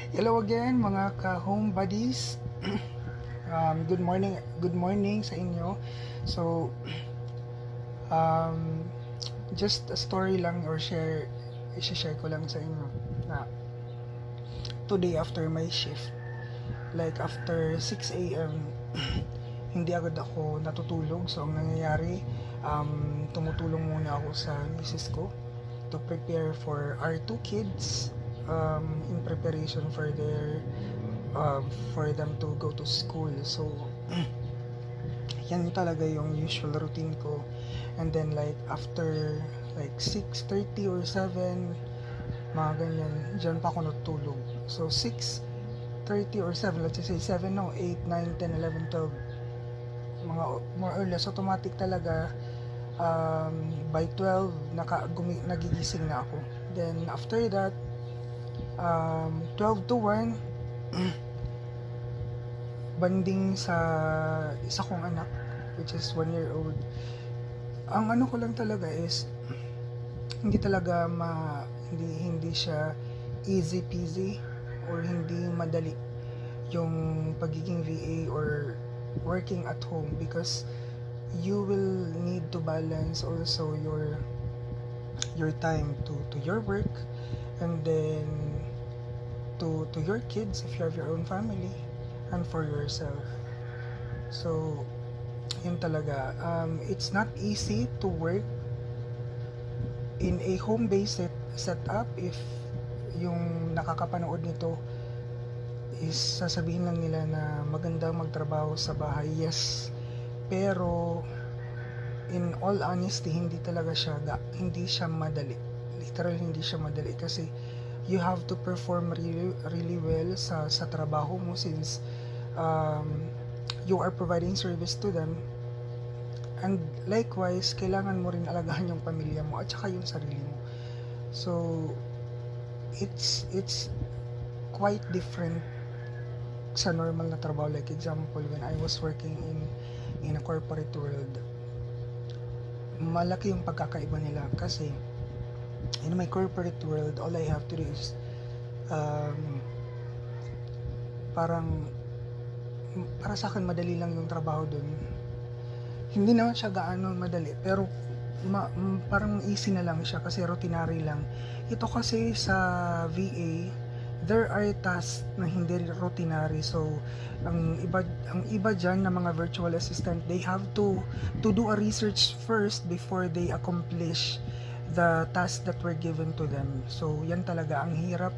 Hello again mga ka-home buddies. Good morning sa inyo. So, um, just a story lang or i-share ko lang sa inyo na today after my shift, like after 6 a.m., hindi agad ako natutulog. So, ang nangyayari, tumutulong muna ako sa misis ko to prepare for our two kids in preparation for them to go to school. So, yan talaga yung usual routine ko. And then like after like 6:30 or 7, mga ganyan, dyan pa ako natulog. So 6:30 or 7, let's say 7, no, 8, 9, 10, 11, 12, mga more or less automatic talaga. By 12 nagigising na ako. Then after that, 12 to 1, banding sa isa kong anak, which is 1 year old. Ang ano ko lang talaga is hindi talaga hindi siya easy peasy or hindi madali yung pagiging VA or working at home, because you will need to balance also your time to your work, and then to your kids if you have your own family, and for yourself. So yun talaga, it's not easy to work in a home-based setup. If yung nakakapanood nito is sasabihin lang nila na magandang magtrabaho sa bahay, yes, pero in all honesty, hindi siya madali. Literal, hindi siya madali kasi you have to perform really well sa trabaho mo, since you are providing service to them, and likewise kailangan mo rin alagahan yung pamilya mo at saka yung sarili mo. So it's quite different sa normal na trabaho. Like example, when I was working in a corporate world, malaki yung pagkakaiba nila kasi in my corporate world, all I have to do is parang para sa akin madali lang yung trabaho dun. Hindi naman siya gaano madali, pero parang easy na lang siya kasi routinary lang. Ito kasi sa VA, there are tasks na hindi routinary. So ang iba diyan na mga virtual assistant, they have to do a research first before they accomplish the task that were given to them. So yan talaga ang hirap